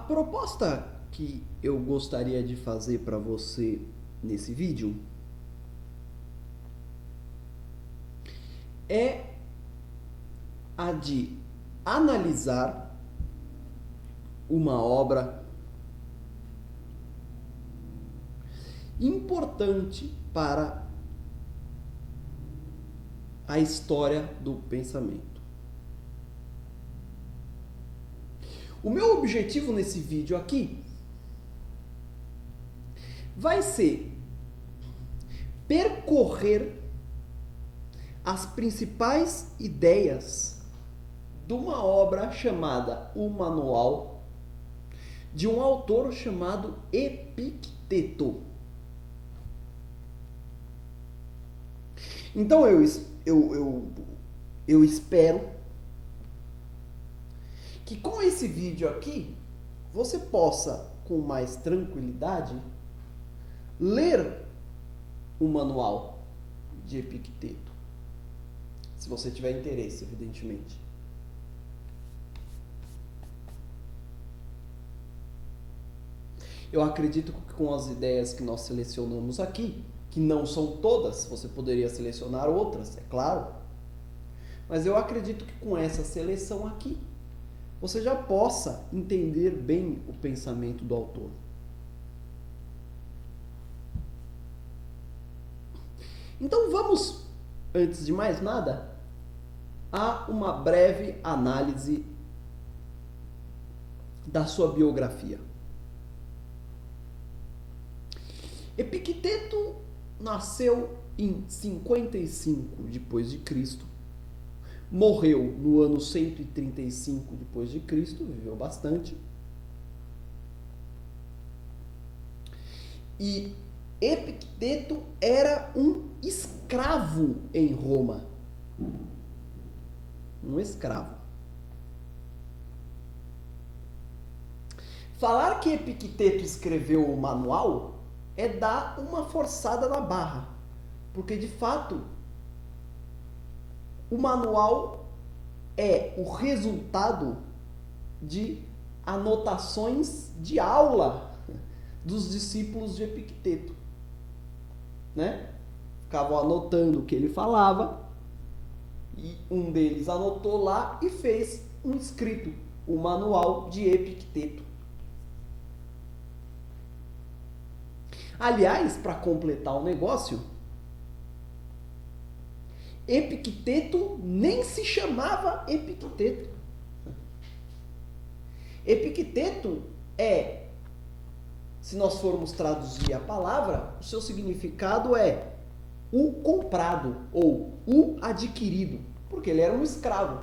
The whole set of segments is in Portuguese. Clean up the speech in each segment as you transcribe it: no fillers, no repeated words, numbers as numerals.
proposta que eu gostaria de fazer para você nesse vídeo é a de analisar uma obra importante para a história do pensamento. O meu objetivo nesse vídeo aqui vai ser percorrer as principais ideias de uma obra chamada O Manual, de um autor chamado Epicteto. Então eu espero que com esse vídeo aqui você possa, com mais tranquilidade, ler o manual de Epicteto. Se você tiver interesse, evidentemente. Eu acredito que com as ideias que nós selecionamos aqui, que não são todas, você poderia selecionar outras, é claro. Mas eu acredito que com essa seleção aqui, você já possa entender bem o pensamento do autor. Então vamos, antes de mais nada, a uma breve análise da sua biografia. Epicteto nasceu em 55 depois de Cristo. Morreu no ano 135 depois de Cristo, viveu bastante. E Epicteto era um escravo em Roma. Um escravo. Falar que Epicteto escreveu o manual é dar uma forçada na barra, porque de fato o manual é o resultado de anotações de aula dos discípulos de Epicteto, né? Ficavam anotando o que ele falava e um deles anotou lá e fez um escrito, o manual de Epicteto. Aliás, para completar o negócio, Epicteto nem se chamava Epicteto. Epicteto é, se nós formos traduzir a palavra, o seu significado é o comprado ou o adquirido, porque ele era um escravo.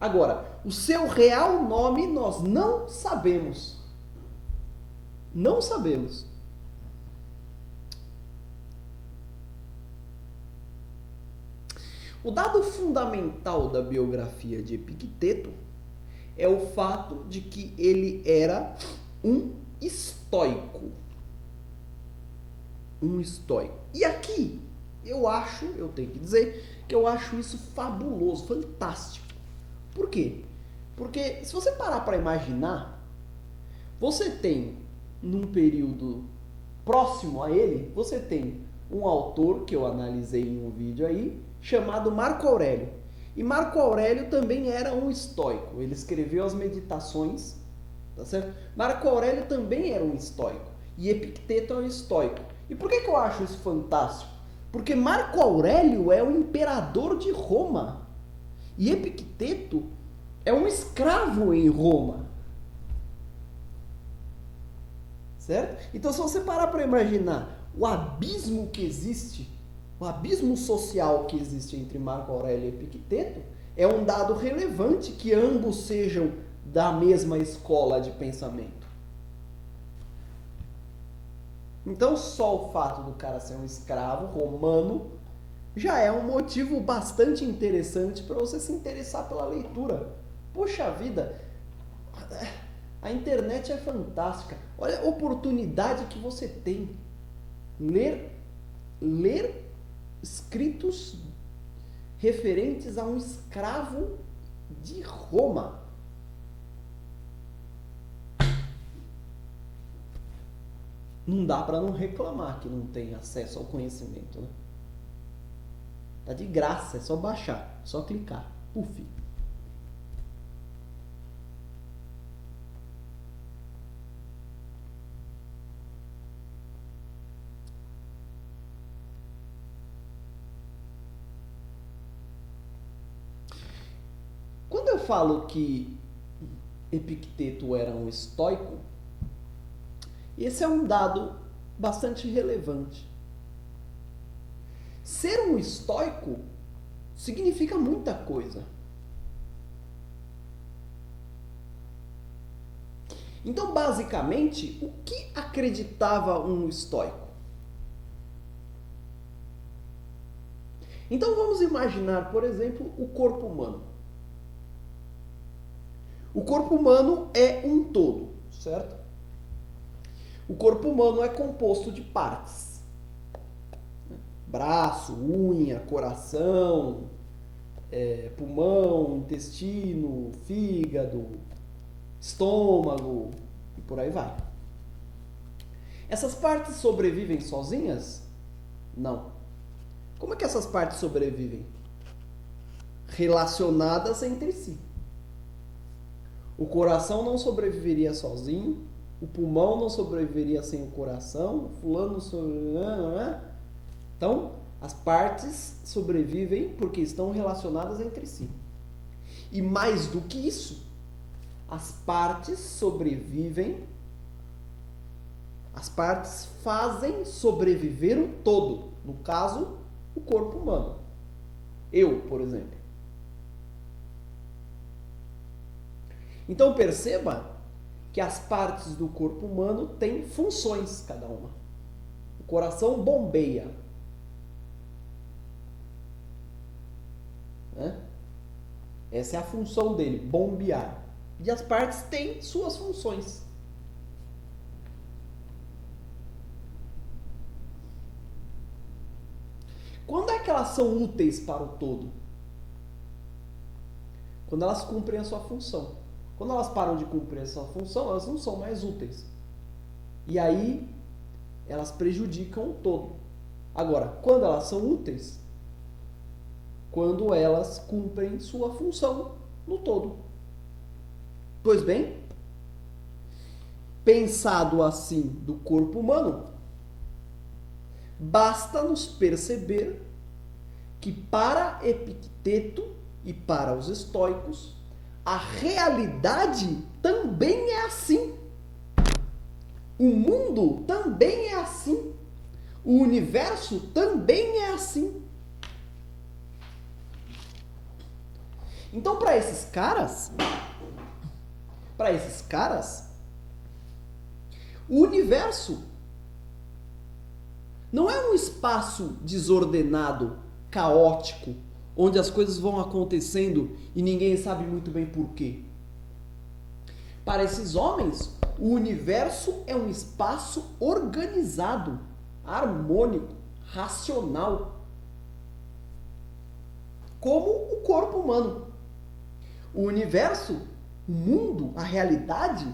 Agora, o seu real nome nós não sabemos. Não sabemos. O dado fundamental da biografia de Epicteto é o fato de que ele era um estoico. Um estoico. E aqui, eu tenho que dizer, que eu acho isso fabuloso, fantástico. Por quê? Porque se você parar para imaginar, você tem, num período próximo a ele, você tem um autor que eu analisei em um vídeo aí, chamado Marco Aurélio. E Marco Aurélio também era um estoico. Ele escreveu as Meditações, tá certo? Marco Aurélio também era um estoico. E Epicteto é um estoico. E por que eu acho isso fantástico? Porque Marco Aurélio é o imperador de Roma. E Epicteto é um escravo em Roma. Certo? Então, se você parar para imaginar o abismo que existe, o abismo social que existe entre Marco Aurélio e Epicteto, é um dado relevante que ambos sejam da mesma escola de pensamento. Então, só o fato do cara ser um escravo romano já é um motivo bastante interessante para você se interessar pela leitura. Poxa vida, a internet é fantástica. Olha a oportunidade que você tem. Ler escritos referentes a um escravo de Roma. não dá para não reclamar que não tem acesso ao conhecimento, né? Tá de graça, é só baixar, só clicar. Puf. Quando eu falo que Epicteto era um estoico, esse é um dado bastante relevante. Ser um estoico significa muita coisa. Então, basicamente, o que acreditava um estoico? Então, vamos imaginar, por exemplo, o corpo humano. O corpo humano é um todo, certo? O corpo humano é composto de partes. Braço, unha, coração, pulmão, intestino, fígado, estômago e por aí vai. Essas partes sobrevivem sozinhas? Não. Como é que essas partes sobrevivem? Relacionadas entre si. O coração não sobreviveria sozinho, o pulmão não sobreviveria sem o coração, o fulano não sobreviveria. Então, as partes sobrevivem porque estão relacionadas entre si. E mais do que isso, as partes sobrevivem, as partes fazem sobreviver o todo. No caso, o corpo humano. Eu, por exemplo. Então perceba que as partes do corpo humano têm funções, cada uma. O coração bombeia. Essa é a função dele, bombear. E as partes têm suas funções. Quando é que elas são úteis para o todo? Quando elas cumprem a sua função. Quando elas param de cumprir a sua função, elas não são mais úteis. E aí, elas prejudicam o todo. Agora, quando elas são úteis? Quando elas cumprem sua função no todo. Pois bem, pensado assim do corpo humano, basta nos perceber que para Epicteto e para os estoicos, a realidade também é assim. O mundo também é assim. O universo também é assim. Então, para esses caras, o universo não é um espaço desordenado, caótico, onde as coisas vão acontecendo e ninguém sabe muito bem por quê. Para esses homens, o universo é um espaço organizado, harmônico, racional, como o corpo humano. O universo, o mundo, a realidade,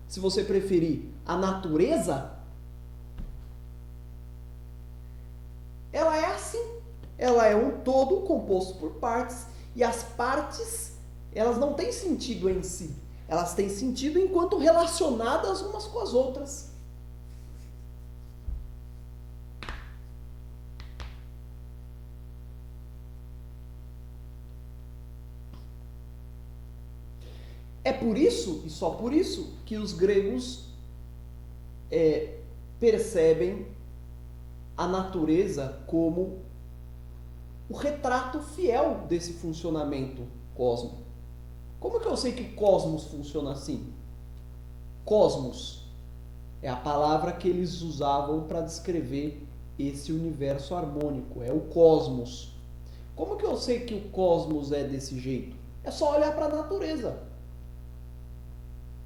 se você preferir, a natureza, ela é assim. Ela é um todo composto por partes, e as partes, elas não têm sentido em si. Elas têm sentido enquanto relacionadas umas com as outras. É por isso, e só por isso, que os gregos percebem a natureza como o retrato fiel desse funcionamento cósmico. Como que eu sei que o cosmos funciona assim? Cosmos é a palavra que eles usavam para descrever esse universo harmônico, é o cosmos. Como que eu sei que o cosmos é desse jeito? É só olhar para a natureza.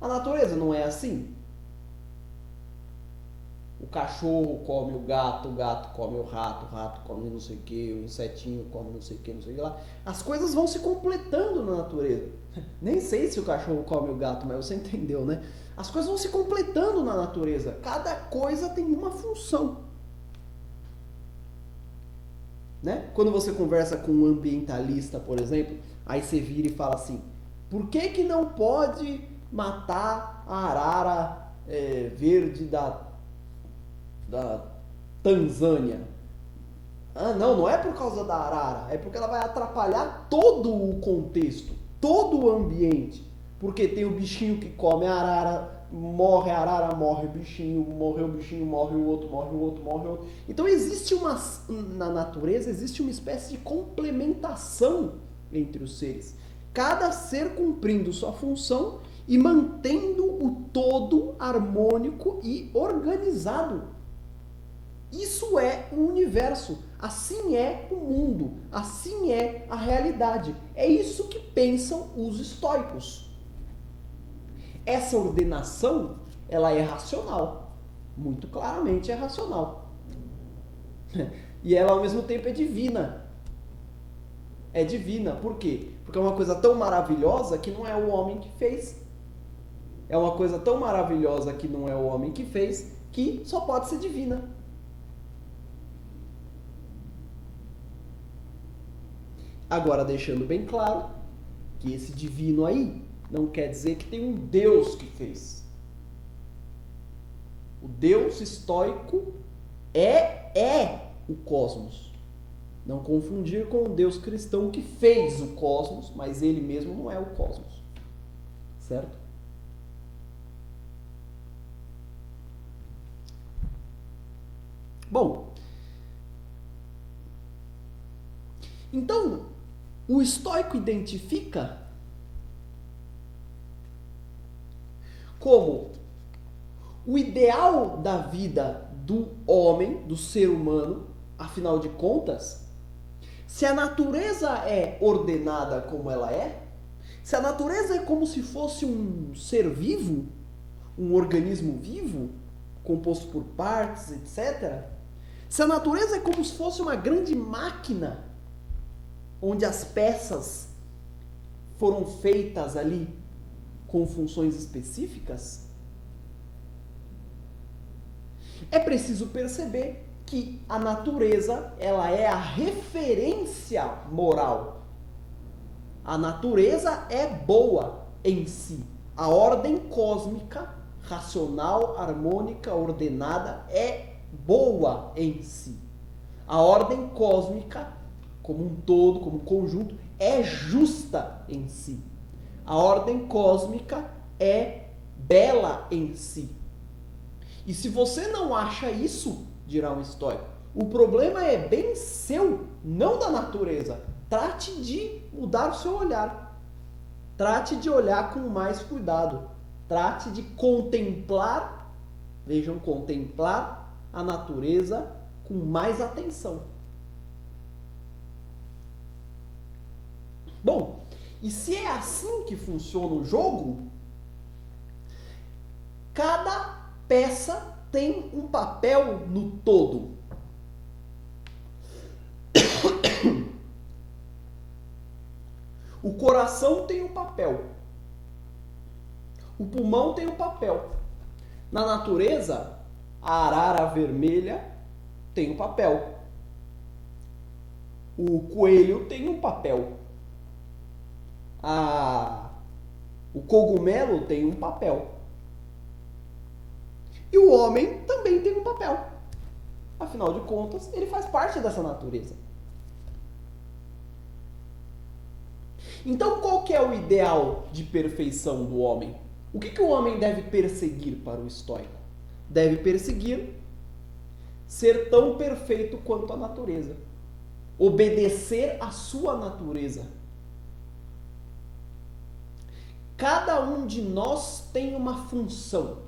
A natureza não é assim? O cachorro come o gato come o rato come não sei o que, o insetinho come não sei o que, não sei o que lá. As coisas vão se completando na natureza. Nem sei se o cachorro come o gato, mas você entendeu, né? As coisas vão se completando na natureza. Cada coisa tem uma função. Né? Quando você conversa com um ambientalista, por exemplo, aí você vira e fala assim: por que não pode matar a arara verde da Tanzânia? Ah, não é por causa da arara, é porque ela vai atrapalhar todo o contexto, todo o ambiente. Porque tem o bichinho que come a arara, morre o bichinho, morreu o bichinho, morre o outro, morre o outro, morre o outro. Então existe na natureza existe uma espécie de complementação entre os seres. Cada ser cumprindo sua função e mantendo o todo harmônico e organizado. Isso é o universo, assim é o mundo, assim é a realidade. É isso que pensam os estoicos. Essa ordenação, ela é racional, muito claramente é racional. E ela ao mesmo tempo é divina. É divina, por quê? Porque é uma coisa tão maravilhosa que não é o homem que fez. É uma coisa tão maravilhosa que não é o homem que fez, que só pode ser divina. Agora, deixando bem claro que esse divino aí não quer dizer que tem um Deus que fez. O Deus estoico é o cosmos. Não confundir com o Deus cristão que fez o cosmos, mas ele mesmo não é o cosmos. Certo? Bom, então, o estoico identifica como o ideal da vida do homem, do ser humano, afinal de contas, se a natureza é ordenada como ela é, se a natureza é como se fosse um ser vivo, um organismo vivo, composto por partes, etc., se a natureza é como se fosse uma grande máquina, onde as peças foram feitas ali com funções específicas, é preciso perceber que a natureza, ela é a referência moral. A natureza é boa em si. A ordem cósmica, racional, harmônica, ordenada, é boa em si. A ordem cósmica, como um todo, como um conjunto, é justa em si. A ordem cósmica é bela em si. E se você não acha isso, dirá um estoico, o problema é bem seu, não da natureza. Trate de mudar o seu olhar. Trate de olhar com mais cuidado. Trate de contemplar, vejam, contemplar a natureza com mais atenção. Bom, e se é assim que funciona o jogo, cada peça tem um papel no todo. O coração tem um papel. O pulmão tem um papel. Na natureza, a arara vermelha tem um papel. O coelho tem um papel. O cogumelo tem um papel. E o homem também tem um papel. Afinal de contas, ele faz parte dessa natureza. Então, qual que é o ideal de perfeição do homem? O que o homem deve perseguir para o estoico? Deve perseguir ser tão perfeito quanto a natureza. Obedecer à sua natureza. Cada um de nós tem uma função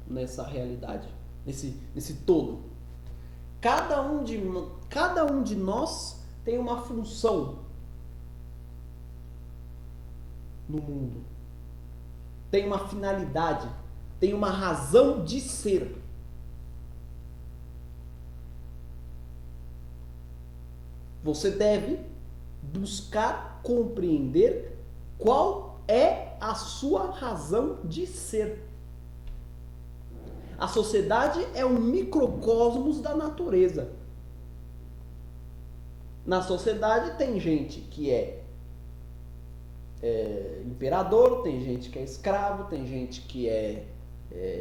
nessa realidade, nesse todo. Cada um de nós tem uma função no mundo. Tem uma finalidade, tem uma razão de ser. Você deve buscar compreender qual é a sua razão de ser. A sociedade é um microcosmos da natureza. Na sociedade tem gente que é imperador, tem gente que é escravo, tem gente que é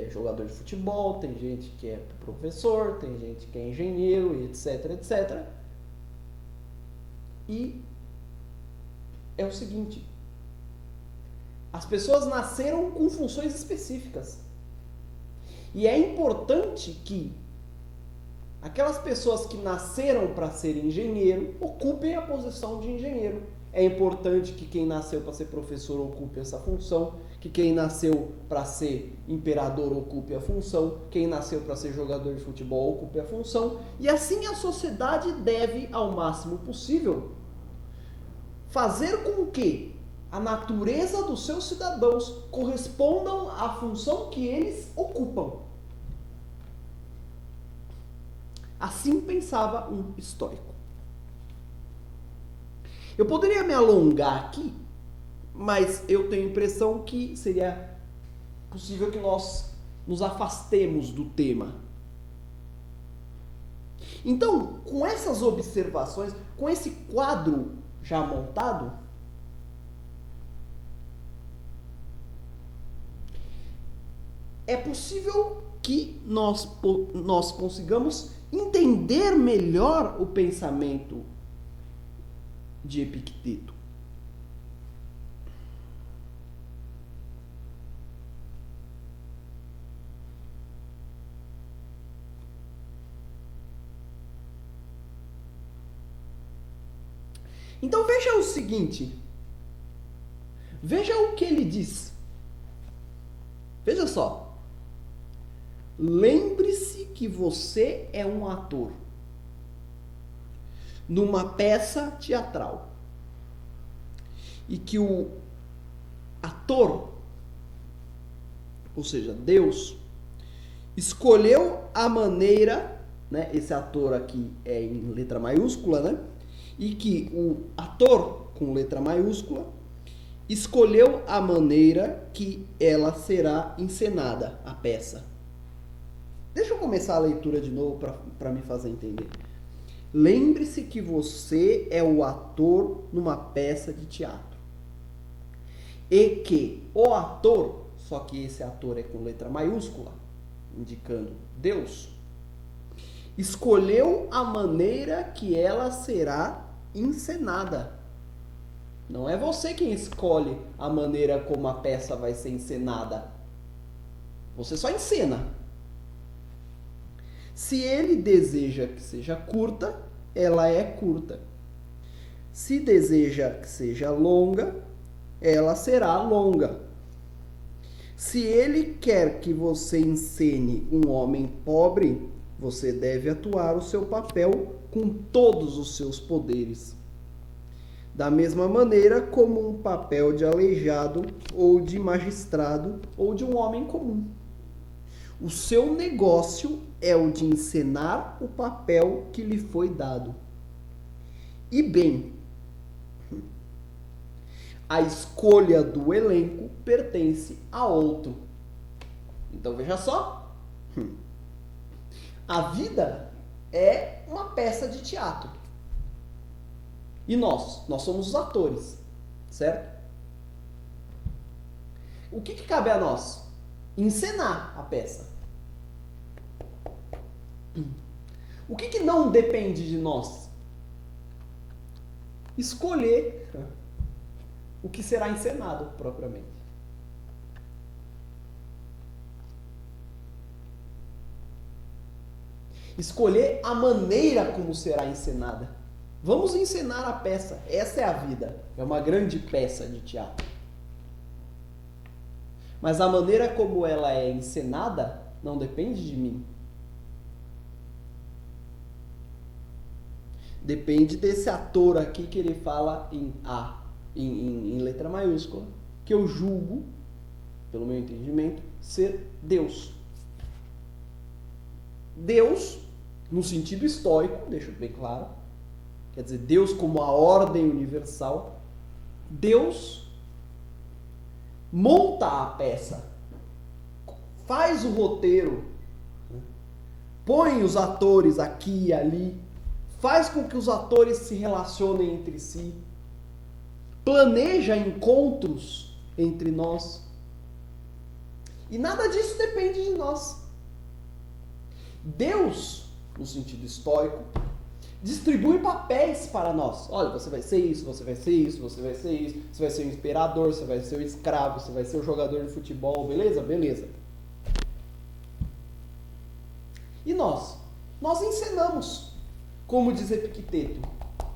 jogador de futebol, tem gente que é professor, tem gente que é engenheiro, etc, etc. E é o seguinte: as pessoas nasceram com funções específicas. E é importante que aquelas pessoas que nasceram para ser engenheiro ocupem a posição de engenheiro. É importante que quem nasceu para ser professor ocupe essa função, que quem nasceu para ser imperador ocupe a função, quem nasceu para ser jogador de futebol ocupe a função. E assim a sociedade deve, ao máximo possível, fazer com que a natureza dos seus cidadãos correspondam à função que eles ocupam. Assim pensava um estoico. Eu poderia me alongar aqui, mas eu tenho a impressão que seria possível que nós nos afastemos do tema. Então, com essas observações, com esse quadro já montado, é possível que nós consigamos entender melhor o pensamento de Epicteto. Então veja o seguinte, veja o que ele diz. Veja só. Lembre-se que você é um ator numa peça teatral e que o ator, ou seja, Deus, escolheu a maneira, né, esse ator aqui é em letra maiúscula, né, e que o ator com letra maiúscula escolheu a maneira que ela será encenada, a peça. Deixa eu começar a leitura de novo para me fazer entender. Lembre-se que você é o ator numa peça de teatro. E que o ator, só que esse ator é com letra maiúscula, indicando Deus, escolheu a maneira que ela será encenada. Não é você quem escolhe a maneira como a peça vai ser encenada. Você só encena. Se ele deseja que seja curta, ela é curta. Se deseja que seja longa, ela será longa. Se ele quer que você encene um homem pobre, você deve atuar o seu papel com todos os seus poderes. Da mesma maneira como um papel de aleijado, ou de magistrado, ou de um homem comum. O seu negócio é o de encenar o papel que lhe foi dado. E bem, a escolha do elenco pertence a outro. Então veja só, a vida é uma peça de teatro. E nós somos os atores, certo? O que cabe a nós? Encenar a peça. O que não depende de nós? Escolher o que será encenado propriamente. Escolher a maneira como será encenada. Vamos encenar a peça. Essa é a vida. É uma grande peça de teatro. Mas a maneira como ela é encenada não depende de mim. Depende desse ator aqui que ele fala em A, em letra maiúscula, que eu julgo, pelo meu entendimento, ser Deus. Deus, no sentido estoico, deixo bem claro, quer dizer, Deus como a ordem universal, Deus monta a peça, faz o roteiro, põe os atores aqui e ali, faz com que os atores se relacionem entre si, planeja encontros entre nós. E nada disso depende de nós. Deus, no sentido estoico, distribui papéis para nós. Olha, você vai ser isso, você vai ser isso, você vai ser isso, você vai ser o imperador, você vai ser o escravo, você vai ser o jogador de futebol, beleza? Beleza. E nós? Nós encenamos. Como diz Epicteto,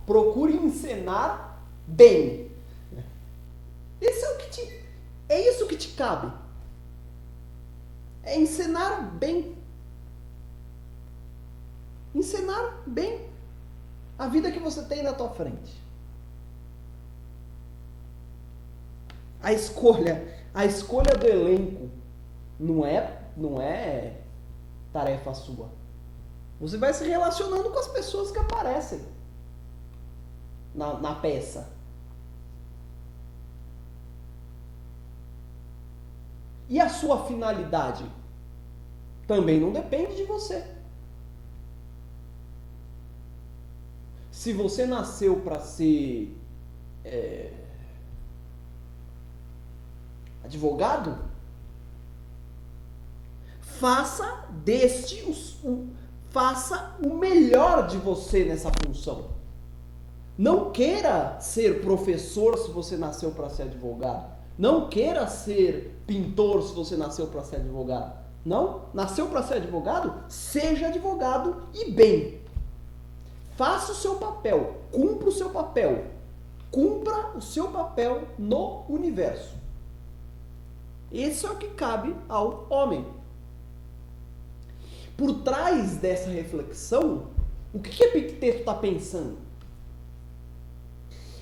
procure encenar bem. É isso que te cabe. É encenar bem. Encenar bem a vida que você tem na tua frente. A escolha do elenco não é tarefa sua. Você vai se relacionando com as pessoas que aparecem na peça. E a sua finalidade também não depende de você. Se você nasceu para ser advogado, faça o melhor de você nessa função. Não queira ser professor se você nasceu para ser advogado. Não queira ser pintor se você nasceu para ser advogado. Não, nasceu para ser advogado? Seja advogado e bem. Faça o seu papel, cumpra o seu papel. Cumpra o seu papel no universo. Esse é o que cabe ao homem. Por trás dessa reflexão, o que Epicteto está pensando?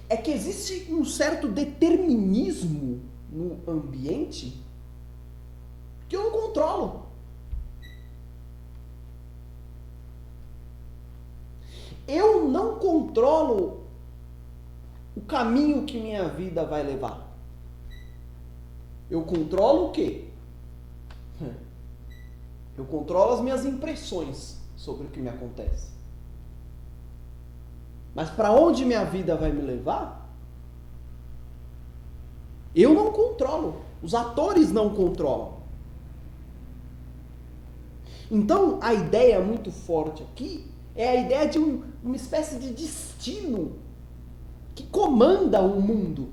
É que existe um certo determinismo no ambiente que eu não controlo. Eu não controlo o caminho que minha vida vai levar. Eu controlo o quê? Eu controlo as minhas impressões sobre o que me acontece. Mas para onde minha vida vai me levar? Eu não controlo. Os atores não controlam. Então, a ideia muito forte aqui é a ideia de uma espécie de destino que comanda o mundo.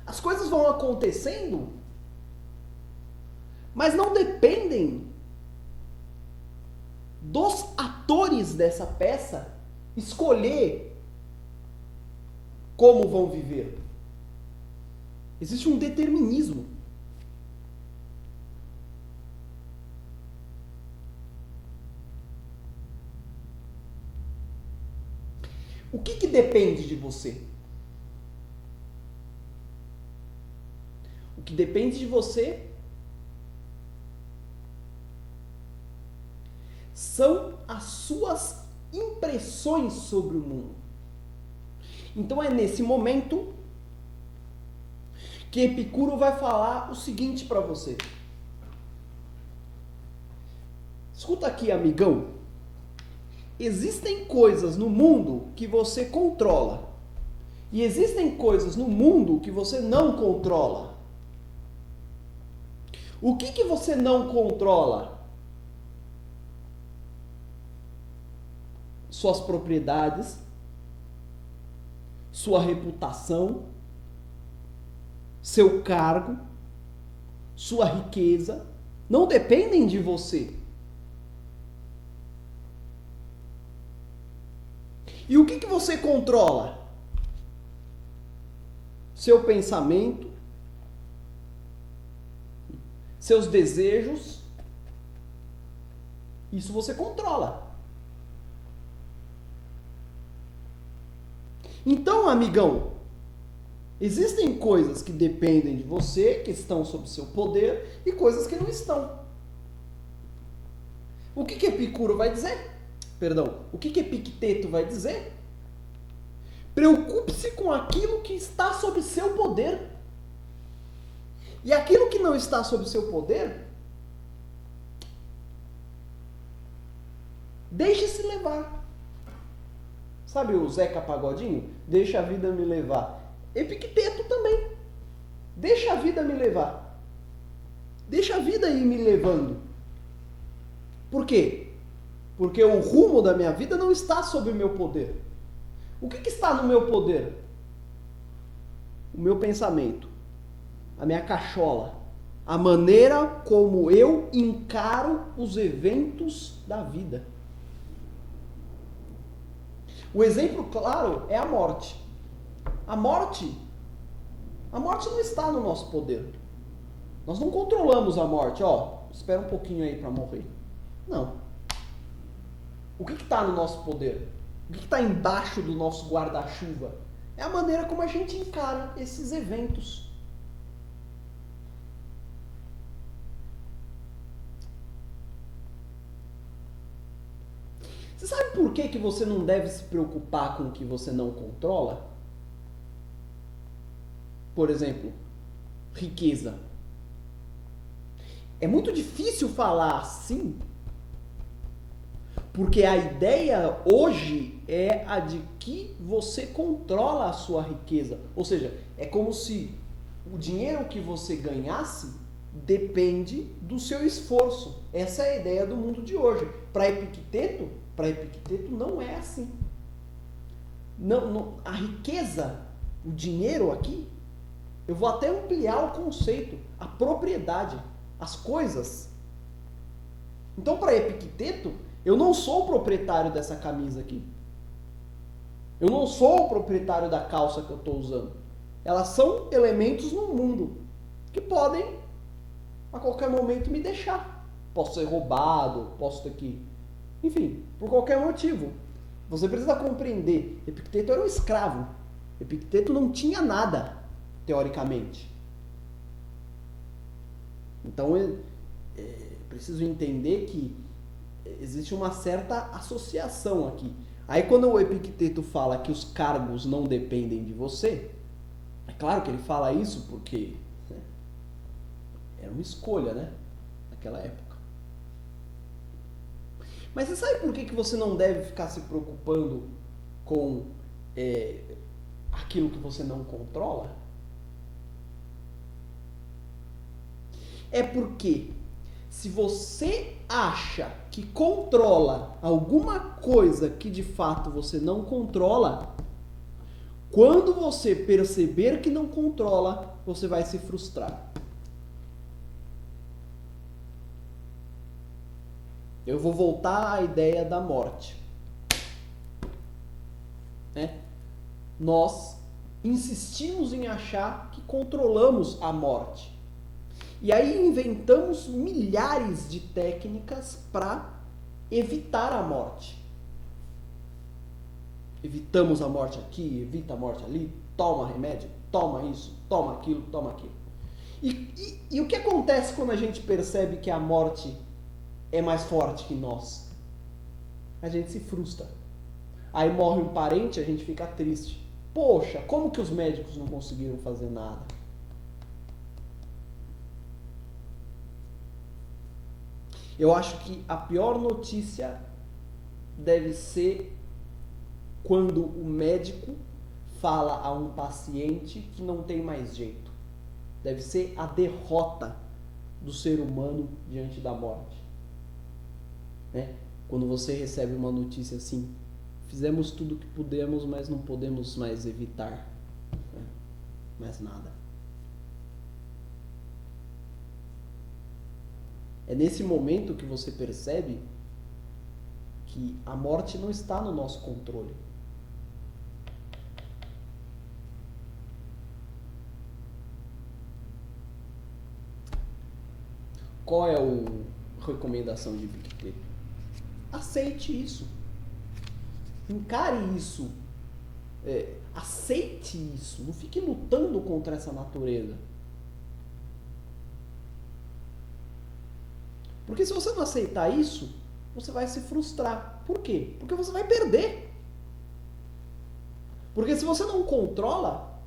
As coisas vão acontecendo, mas não dependem dos atores dessa peça escolher como vão viver. Existe um determinismo. O que depende de você? O que depende de você são as suas impressões sobre o mundo. Então é nesse momento que Epicuro vai falar o seguinte para você. Escuta aqui, amigão. Existem coisas no mundo que você controla. E existem coisas no mundo que você não controla. O que você não controla? Suas propriedades, sua reputação, seu cargo, sua riqueza, não dependem de você. E o que você controla? Seu pensamento, seus desejos, isso você controla. Então, amigão, existem coisas que dependem de você, que estão sob seu poder, e coisas que não estão. O que Epicuro vai dizer? Perdão, o que Epicteto vai dizer? Preocupe-se com aquilo que está sob seu poder. E aquilo que não está sob seu poder, deixe-se levar. Sabe o Zeca Pagodinho? Deixa a vida me levar. Epicteto também. Deixa a vida me levar. Deixa a vida ir me levando. Por quê? Porque o rumo da minha vida não está sob o meu poder. O que está no meu poder? O meu pensamento, a minha cachola, a maneira como eu encaro os eventos da vida. O exemplo claro é a morte. A morte não está no nosso poder. Nós não controlamos a morte. Espera um pouquinho aí para morrer. Não. O que está no nosso poder? O que está embaixo do nosso guarda-chuva? É a maneira como a gente encara esses eventos. Você sabe por que você não deve se preocupar com o que você não controla? Por exemplo, riqueza. É muito difícil falar assim, porque a ideia hoje é a de que você controla a sua riqueza. Ou seja, é como se o dinheiro que você ganhasse depende do seu esforço. Essa é a ideia do mundo de hoje. Para Epicteto não é assim. Não, a riqueza, o dinheiro aqui, eu vou até ampliar o conceito, a propriedade, as coisas. Então, para Epicteto, eu não sou o proprietário dessa camisa aqui. Eu não sou o proprietário da calça que eu estou usando. Elas são elementos no mundo que podem, a qualquer momento, me deixar. Posso ser roubado, posso ter que... Enfim, por qualquer motivo. Você precisa compreender. Epicteto era um escravo. Epicteto não tinha nada, teoricamente. Então, preciso entender que existe uma certa associação aqui. Aí quando o Epicteto fala que os cargos não dependem de você, é claro que ele fala isso porque era uma escolha, né? Naquela época. Mas você sabe por que você não deve ficar se preocupando com aquilo que você não controla? É porque se você acha que controla alguma coisa que de fato você não controla, quando você perceber que não controla, você vai se frustrar. Eu vou voltar à ideia da morte. Nós insistimos em achar que controlamos a morte. E aí inventamos milhares de técnicas para evitar a morte. Evitamos a morte aqui, evita a morte ali, toma remédio, toma isso, toma aquilo, toma aquilo. E o que acontece quando a gente percebe que a morte é mais forte que nós? A gente se frustra. Aí morre um parente, a gente fica triste. Poxa, como que os médicos não conseguiram fazer nada? Eu acho que a pior notícia deve ser quando o médico fala a um paciente que não tem mais jeito. Deve ser a derrota do ser humano diante da morte. Quando você recebe uma notícia assim, fizemos tudo o que pudemos, mas não podemos mais evitar mais nada. É nesse momento que você percebe que a morte não está no nosso controle. Qual é a recomendação de Epicteto? Aceite isso. Encare isso. Aceite isso. Não fique lutando contra essa natureza. Porque se você não aceitar isso, você vai se frustrar. Por quê? Porque você vai perder. Porque se você não controla,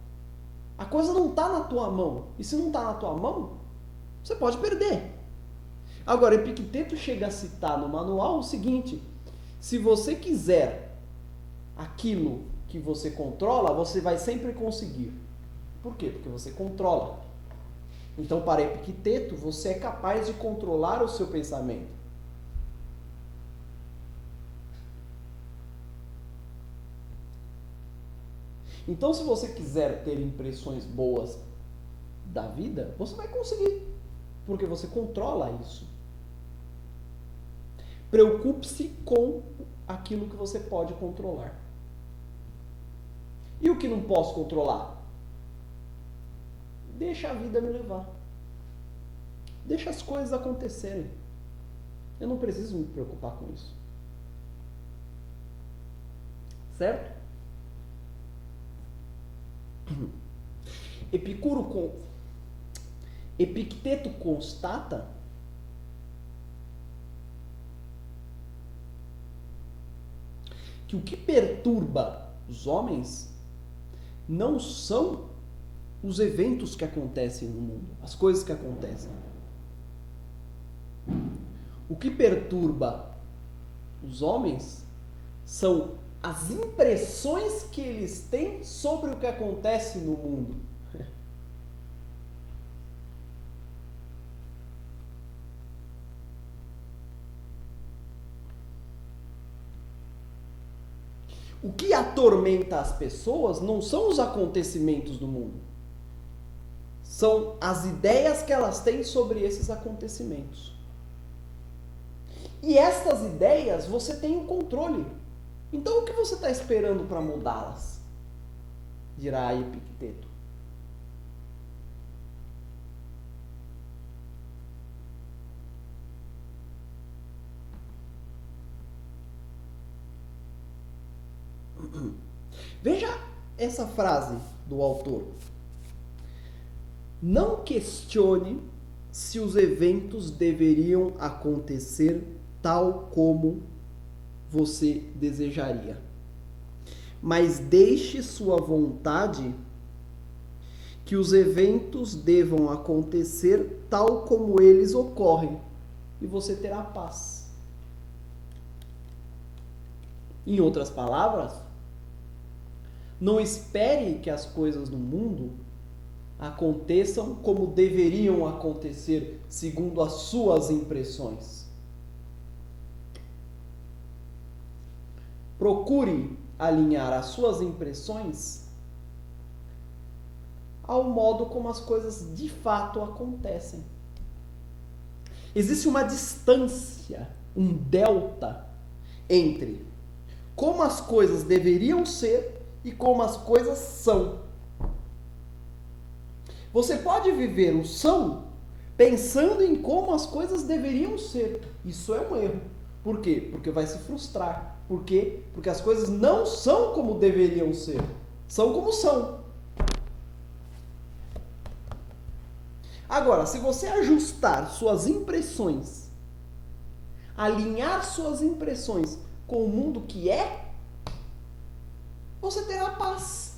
a coisa não está na tua mão. E se não está na tua mão, você pode perder. Agora, Epicteto chega a citar no manual o seguinte: se você quiser aquilo que você controla, você vai sempre conseguir. Por quê? Porque você controla. Então, para Epicteto, você é capaz de controlar o seu pensamento. Então, se você quiser ter impressões boas da vida, você vai conseguir, porque você controla isso. Preocupe-se com aquilo que você pode controlar. E o que não posso controlar? Deixa a vida me levar. Deixa as coisas acontecerem. Eu não preciso me preocupar com isso. Certo? Epicteto constata que o que perturba os homens não são os eventos que acontecem no mundo, as coisas que acontecem. O que perturba os homens são as impressões que eles têm sobre o que acontece no mundo. O que atormenta as pessoas não são os acontecimentos do mundo. São as ideias que elas têm sobre esses acontecimentos. E estas ideias você tem o controle. Então o que você está esperando para mudá-las? Dirá Epicteto. Veja essa frase do autor. Não questione se os eventos deveriam acontecer tal como você desejaria, mas deixe sua vontade que os eventos devam acontecer tal como eles ocorrem, e você terá paz. Em outras palavras, não espere que as coisas no mundo aconteçam como deveriam acontecer, segundo as suas impressões. Procure alinhar as suas impressões ao modo como as coisas de fato acontecem. Existe uma distância, um delta entre como as coisas deveriam ser e como as coisas são. Você pode viver o são pensando em como as coisas deveriam ser. Isso é um erro. Por quê? Porque vai se frustrar. Por quê? Porque as coisas não são como deveriam ser. São como são. Agora, se você ajustar suas impressões, alinhar suas impressões com o mundo que é, você terá paz.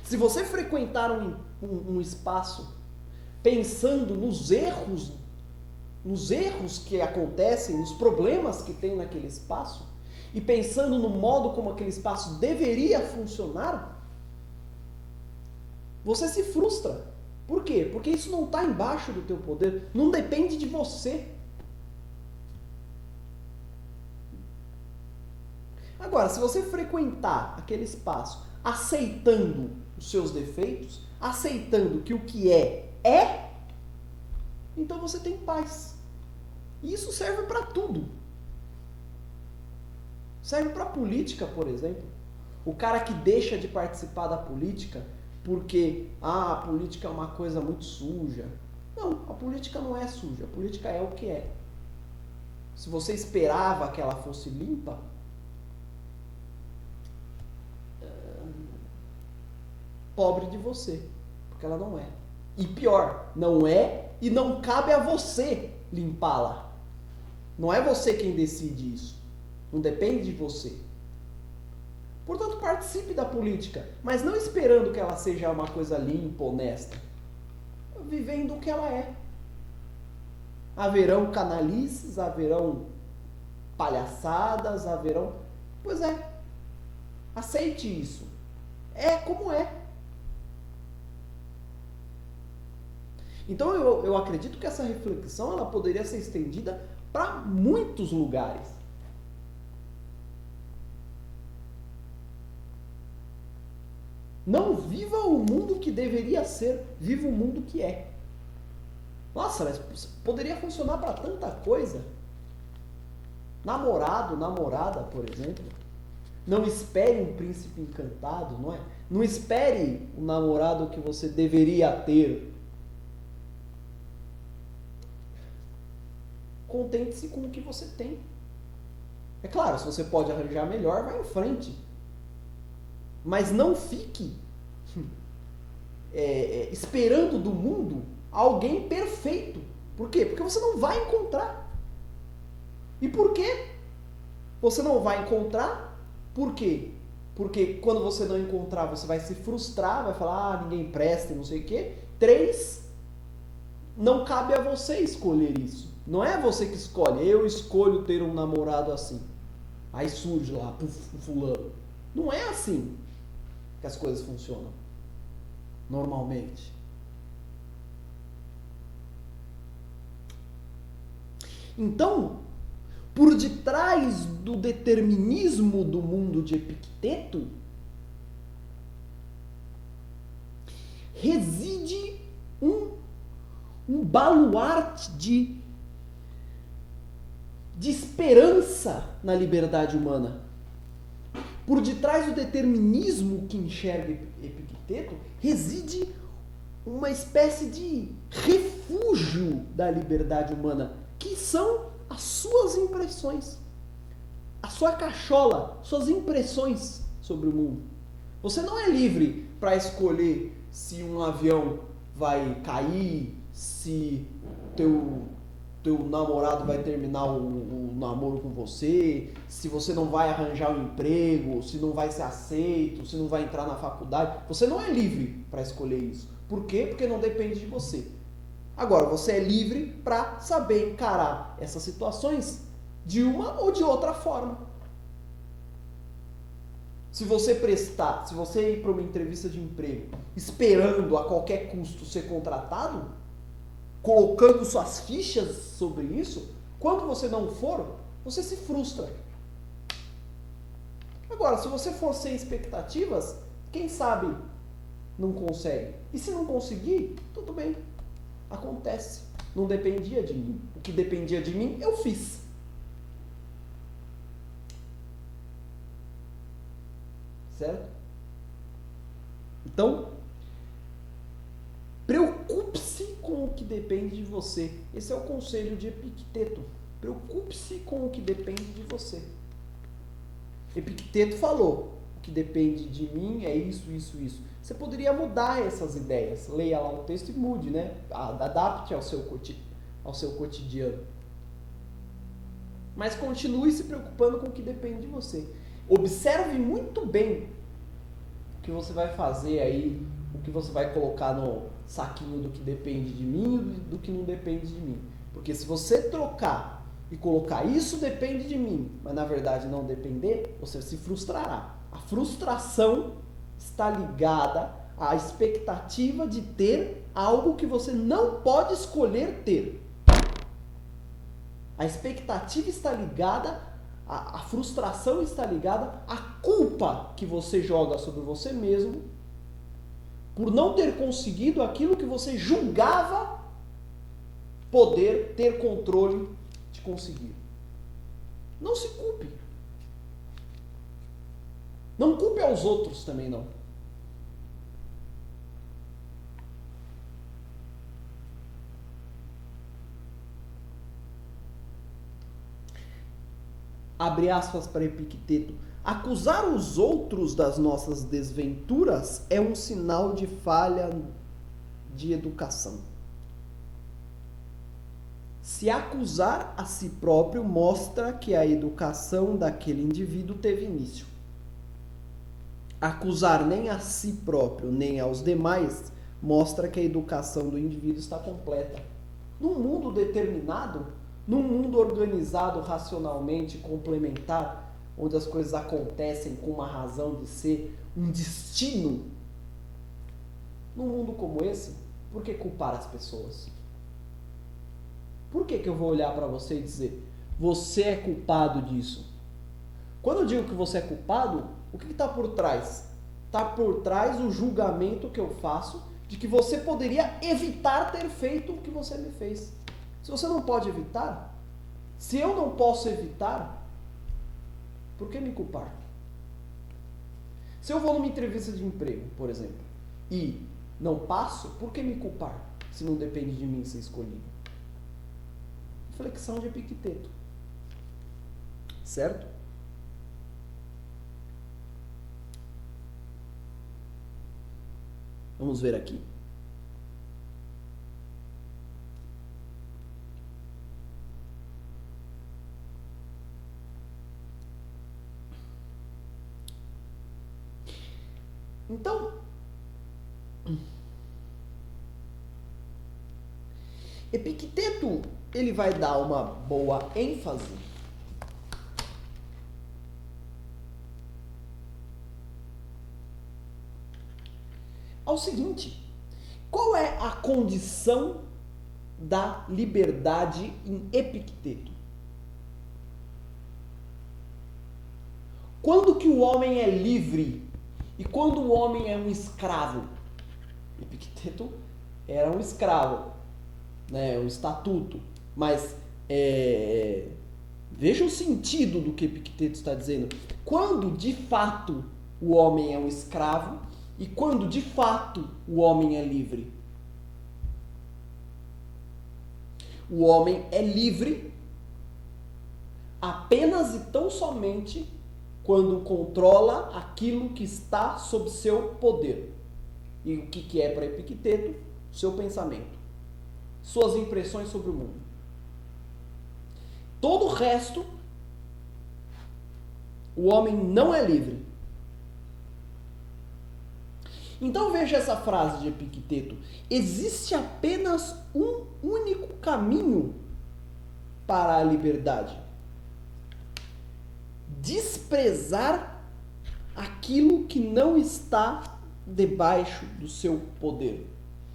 Se você frequentar um espaço pensando nos erros que acontecem, nos problemas que tem naquele espaço, e pensando no modo como aquele espaço deveria funcionar, você se frustra. Por quê? Porque isso não está embaixo do teu poder, não depende de você. Agora, se você frequentar aquele espaço aceitando os seus defeitos, aceitando que o que é, então você tem paz. E isso serve para tudo. Serve para a política, por exemplo. O cara que deixa de participar da política porque a política é uma coisa muito suja. Não, a política não é suja. A política é o que é. Se você esperava que ela fosse limpa, pobre de você, porque ela não é. E pior, não é e não cabe a você limpá-la. Não é você quem decide isso. Não depende de você. Portanto, participe da política, mas não esperando que ela seja uma coisa limpa, honesta. Vivendo o que ela é. Haverão canalices, haverão palhaçadas, haverão... Pois é. Aceite isso. É como é. Então eu acredito que essa reflexão ela poderia ser estendida para muitos lugares. Não viva o mundo que deveria ser, viva o mundo que é. Nossa, mas poderia funcionar para tanta coisa. Namorado, namorada, por exemplo. Não espere um príncipe encantado, não é? Não espere o namorado que você deveria ter. Contente-se com o que você tem. É claro, se você pode arranjar melhor, vai em frente. Mas não fique esperando do mundo alguém perfeito. Por quê? Porque você não vai encontrar. E por quê? Você não vai encontrar? Por quê? Porque quando você não encontrar, você vai se frustrar, vai falar, ninguém presta e não sei o quê. 3, não cabe a você escolher isso. Não é você que escolhe, eu escolho ter um namorado assim. Aí surge lá, fulano. Não é assim que as coisas funcionam. Normalmente. Então, por detrás do determinismo do mundo de Epicteto, reside um baluarte de esperança na liberdade humana. Por detrás do determinismo que enxerga Epicteto, reside uma espécie de refúgio da liberdade humana, que são as suas impressões, a sua cachola, suas impressões sobre o mundo. Você não é livre para escolher se um avião vai cair, se teu namorado vai terminar o namoro com você, se você não vai arranjar um emprego, se não vai ser aceito, se não vai entrar na faculdade. Você não é livre para escolher isso. Por quê? Porque não depende de você. Agora, você é livre para saber encarar essas situações de uma ou de outra forma. Se você ir para uma entrevista de emprego esperando a qualquer custo ser contratado, colocando suas fichas sobre isso, quando você não for, você se frustra. Agora, se você for sem expectativas, quem sabe não consegue. E se não conseguir, tudo bem. Acontece. Não dependia de mim. O que dependia de mim, eu fiz. Certo? Então, preocupe-se com o que depende de você. Esse é o conselho de Epicteto. Preocupe-se com o que depende de você. Epicteto falou, o que depende de mim é isso, isso, isso. Você poderia mudar essas ideias. Leia lá o texto e mude, né? Adapte ao seu cotidiano. Mas continue se preocupando com o que depende de você. Observe muito bem o que você vai fazer aí, o que você vai colocar no saquinho do que depende de mim e do que não depende de mim. Porque se você trocar e colocar isso depende de mim, mas na verdade não depender, você se frustrará. A frustração está ligada à expectativa de ter algo que você não pode escolher ter. A expectativa está ligada, a frustração está ligada à culpa que você joga sobre você mesmo por não ter conseguido aquilo que você julgava poder ter controle de conseguir. Não se culpe. Não culpe aos outros também, não. Abre aspas para Epicteto. Acusar os outros das nossas desventuras é um sinal de falha de educação. Se acusar a si próprio mostra que a educação daquele indivíduo teve início. Acusar nem a si próprio nem aos demais mostra que a educação do indivíduo está completa. Num mundo determinado, num mundo organizado racionalmente, complementar, onde as coisas acontecem com uma razão de ser, um destino, num mundo como esse, por que culpar as pessoas? Por que eu vou olhar para você e dizer, você é culpado disso? Quando eu digo que você é culpado, o que está por trás? Está por trás o julgamento que eu faço de que você poderia evitar ter feito o que você me fez. Se você não pode evitar, se eu não posso evitar, por que me culpar? Se eu vou numa entrevista de emprego, por exemplo, e não passo, por que me culpar? Se não depende de mim ser escolhido. Flexão de Epicteto. Certo? Vamos ver aqui. Então, Epicteto, ele vai dar uma boa ênfase ao seguinte: qual é a condição da liberdade em Epicteto? Quando que o homem é livre e quando o homem é um escravo? Epicteto era um escravo, né, um estatuto, mas veja o sentido do que Epicteto está dizendo. Quando de fato o homem é um escravo e quando de fato o homem é livre? O homem é livre apenas e tão somente quando controla aquilo que está sob seu poder. E o que é para Epicteto? Seu pensamento, suas impressões sobre o mundo. Todo o resto, o homem não é livre. Então veja essa frase de Epicteto: existe apenas um único caminho para a liberdade: desprezar aquilo que não está debaixo do seu poder.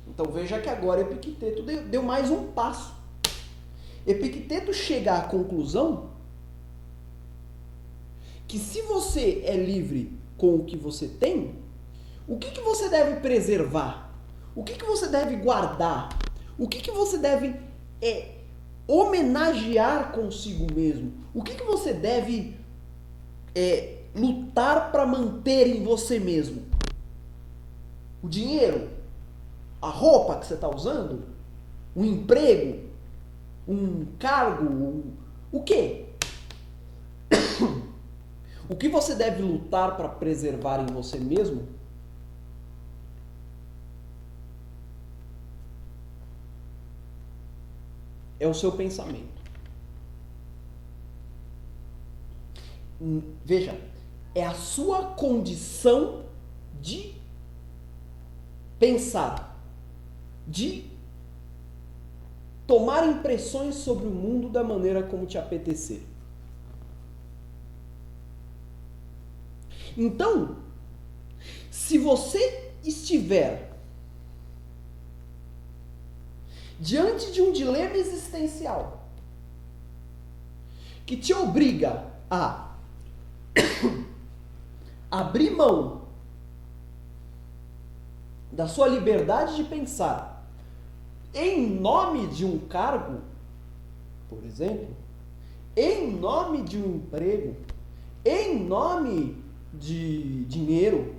Então veja que agora Epicteto deu mais um passo. Epicteto chega à conclusão que se você é livre com o que você tem, o que você deve preservar? O que você deve guardar? O que você deve homenagear consigo mesmo? O que você deve lutar para manter em você mesmo? O dinheiro? A roupa que você está usando? Um emprego? Um cargo? O quê? O que você deve lutar para preservar em você mesmo? É o seu pensamento. Veja, é a sua condição de pensar, de tomar impressões sobre o mundo da maneira como te apetecer. Então, se você estiver diante de um dilema existencial que te obriga a abrir mão da sua liberdade de pensar em nome de um cargo, por exemplo, em nome de um emprego, em nome de dinheiro,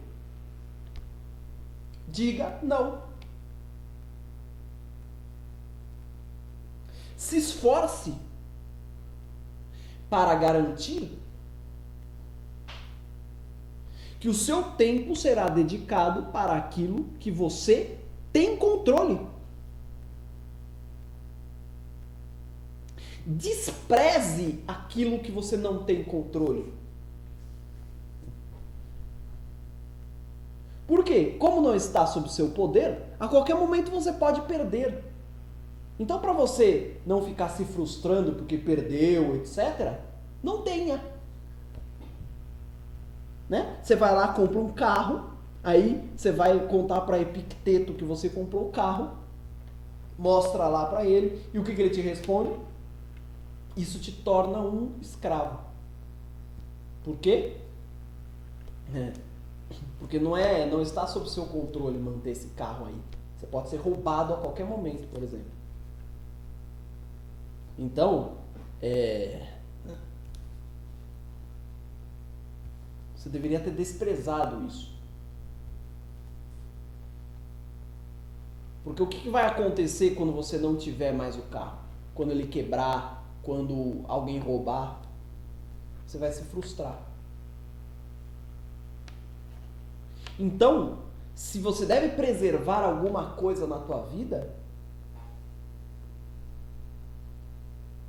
diga não. Se esforce para garantir que o seu tempo será dedicado para aquilo que você tem controle. Despreze aquilo que você não tem controle. Por quê? Como não está sob seu poder, a qualquer momento você pode perder. Então, para você não ficar se frustrando porque perdeu, etc., não tenha. Né? Você vai lá, compra um carro, aí você vai contar para Epicteto que você comprou o carro, mostra lá para ele, e o que ele te responde? Isso te torna um escravo. Por quê? Porque não está sob seu controle manter esse carro aí. Você pode ser roubado a qualquer momento, por exemplo. Então, você deveria ter desprezado isso. Porque o que vai acontecer quando você não tiver mais o carro? Quando ele quebrar, quando alguém roubar? Você vai se frustrar. Então, se você deve preservar alguma coisa na tua vida,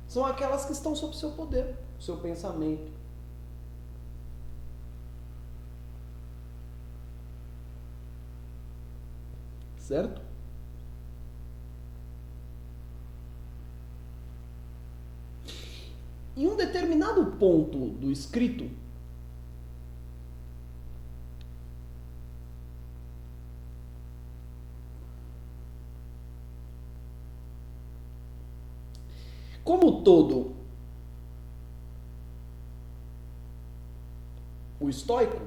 são aquelas que estão sob seu poder, seu pensamento. Certo? Em um determinado ponto do escrito, como todo o estoico,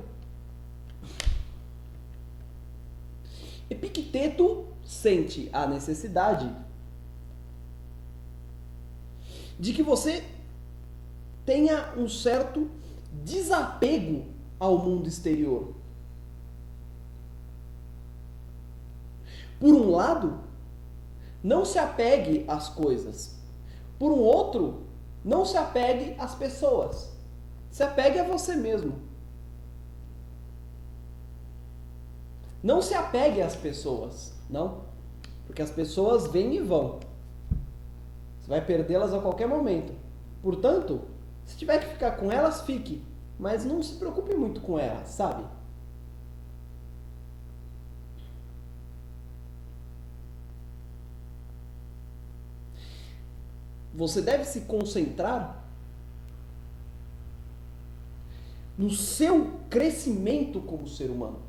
Epicteto sente a necessidade de que você tenha um certo desapego ao mundo exterior. Por um lado, não se apegue às coisas. Por um outro, não se apegue às pessoas. Se apegue a você mesmo. Não se apegue às pessoas, não. Porque as pessoas vêm e vão. Você vai perdê-las a qualquer momento. Portanto, se tiver que ficar com elas, fique. Mas não se preocupe muito com elas, sabe? Você deve se concentrar no seu crescimento como ser humano.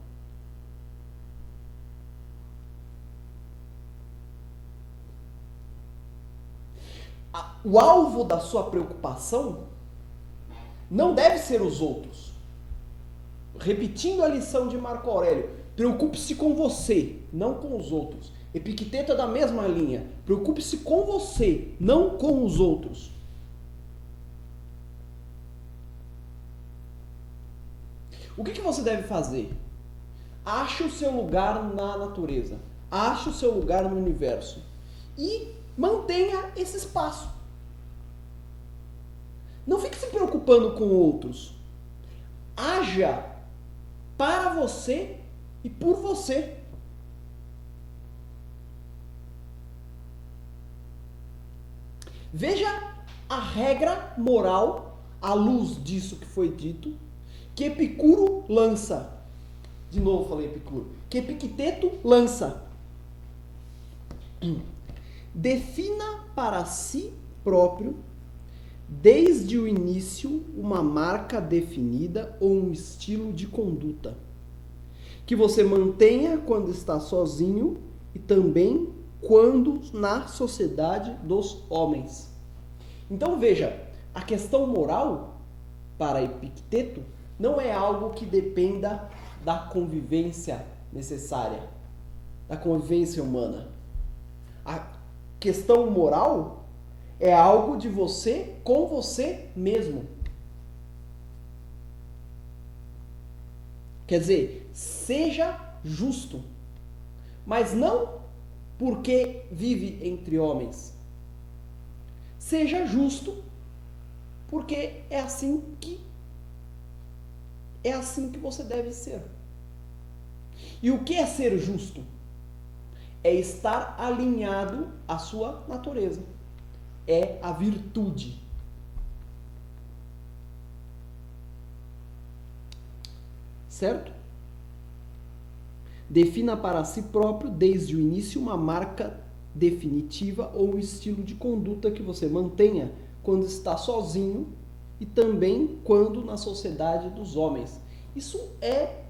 O alvo da sua preocupação não deve ser os outros. Repetindo a lição de Marco Aurélio, preocupe-se com você, não com os outros. Epicteto é da mesma linha. Preocupe-se com você, não com os outros. O que você deve fazer? Ache o seu lugar na natureza. Ache o seu lugar no universo. E mantenha esse espaço. Não fique se preocupando com outros. Haja para você e por você. Veja a regra moral, à luz disso que foi dito, que Epicuro lança. De novo falei Epicuro. Que Epicteto lança. Defina para si próprio, desde o início, uma marca definida ou um estilo de conduta que você mantenha quando está sozinho e também quando na sociedade dos homens. Então veja, a questão moral para Epicteto não é algo que dependa da convivência necessária, da convivência humana. A questão moral é algo de você com você mesmo. Quer dizer, seja justo, mas não porque vive entre homens. Seja justo porque é assim que você deve ser. E o que é ser justo? é estar alinhado à sua natureza. É a virtude. Certo? Defina para si próprio, desde o início, uma marca definitiva ou um estilo de conduta que você mantenha quando está sozinho e também quando na sociedade dos homens. Isso é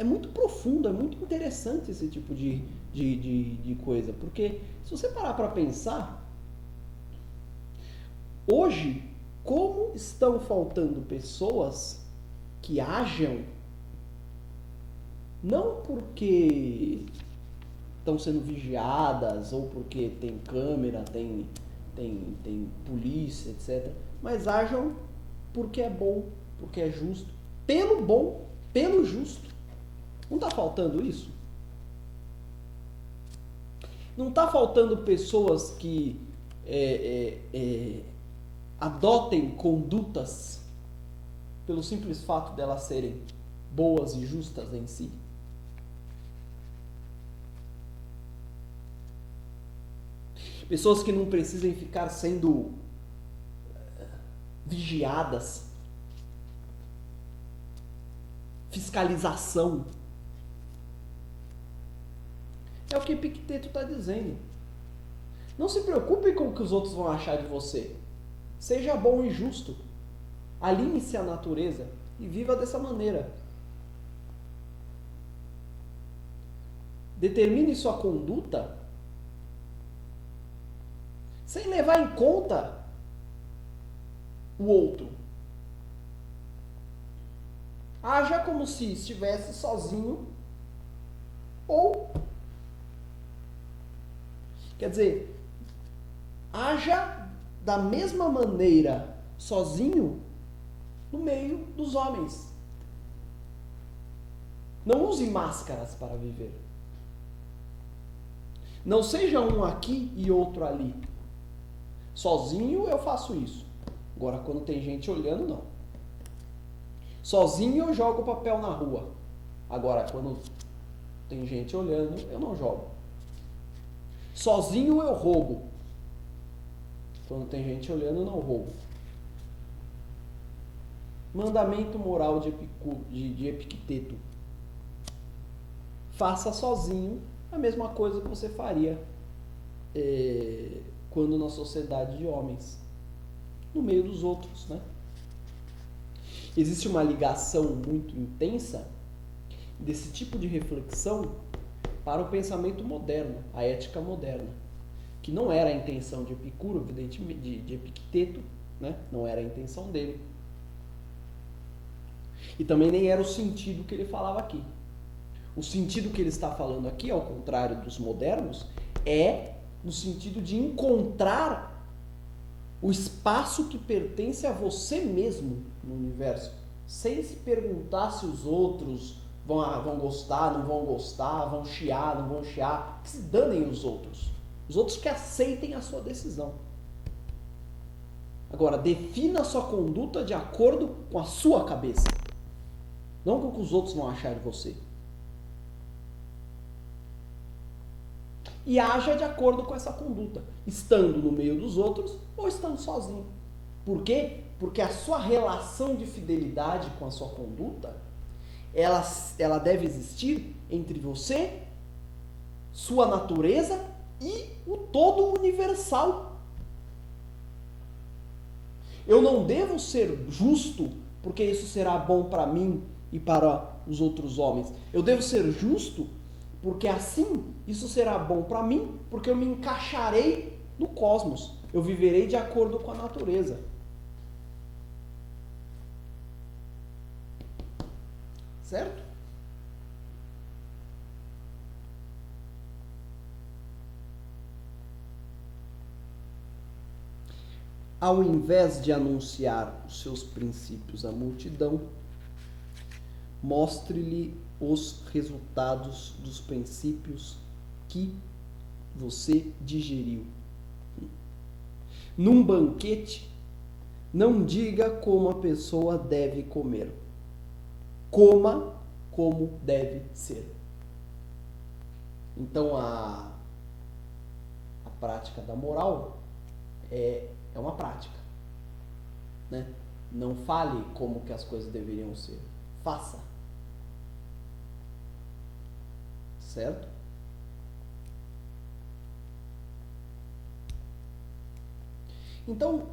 muito profundo, é muito interessante esse tipo de coisa, porque se você parar para pensar, hoje, como estão faltando pessoas que hajam, não porque estão sendo vigiadas ou porque tem câmera, tem polícia, etc. Mas hajam porque é bom, porque é justo. Pelo bom, pelo justo. Não está faltando isso? Não está faltando pessoas que adotem condutas pelo simples fato delas serem boas e justas em si? Pessoas que não precisem ficar sendo vigiadas. Fiscalização. É o que Epicteto está dizendo. Não se preocupe com o que os outros vão achar de você. Seja bom e justo. Alinhe-se à natureza e viva dessa maneira. Determine sua conduta sem levar em conta o outro. Haja como se estivesse sozinho ou, quer dizer, haja da mesma maneira sozinho no meio dos homens. Não use máscaras para viver. Não seja um aqui e outro ali. Sozinho eu faço isso. Agora, quando tem gente olhando, não. Sozinho eu jogo papel na rua. Agora, quando tem gente olhando, eu não jogo. Sozinho eu roubo. Quando tem gente olhando, eu não roubo. Mandamento moral de Epicteto. Faça sozinho a mesma coisa que você faria quando na sociedade de homens. No meio dos outros, né? Existe uma ligação muito intensa desse tipo de reflexão para o pensamento moderno, a ética moderna, que não era a intenção de Epicuro, evidentemente, de Epicteto, né? Não era a intenção dele. E também nem era o sentido que ele falava aqui. O sentido que ele está falando aqui, ao contrário dos modernos, é no sentido de encontrar o espaço que pertence a você mesmo no universo, sem se perguntar se os outros vão gostar, não vão gostar, vão chiar, não vão chiar, que se danem os outros que aceitem a sua decisão. Agora, defina a sua conduta de acordo com a sua cabeça, não com o que os outros vão achar de você. E haja de acordo com essa conduta, estando no meio dos outros ou estando sozinho. Por quê? Porque a sua relação de fidelidade com a sua conduta, ela deve existir entre você, sua natureza e o todo universal. Eu não devo ser justo porque isso será bom para mim e para os outros homens. Eu devo ser justo porque assim isso será bom para mim, porque eu me encaixarei no cosmos. Eu viverei de acordo com a natureza. Certo? Ao invés de anunciar os seus princípios à multidão, mostre-lhe os resultados dos princípios que você digeriu. Num banquete, não diga como a pessoa deve comer. Coma como deve ser. Então a prática da moral é uma prática, né? Não fale como que as coisas deveriam ser, faça, certo? Então,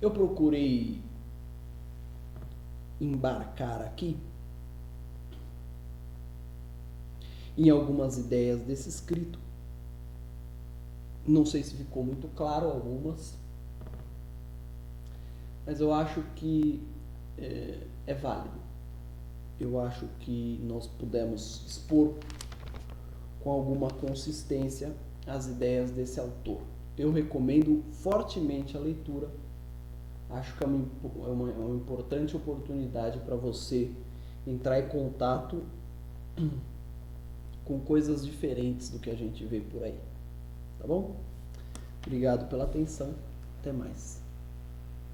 eu procurei embarcar aqui em algumas ideias desse escrito. Não sei se ficou muito claro algumas, mas eu acho que é válido. Eu acho que nós pudemos expor com alguma consistência as ideias desse autor. Eu recomendo fortemente a leitura. Acho que é uma importante oportunidade para você entrar em contato com coisas diferentes do que a gente vê por aí. Tá bom? Obrigado pela atenção. Até mais.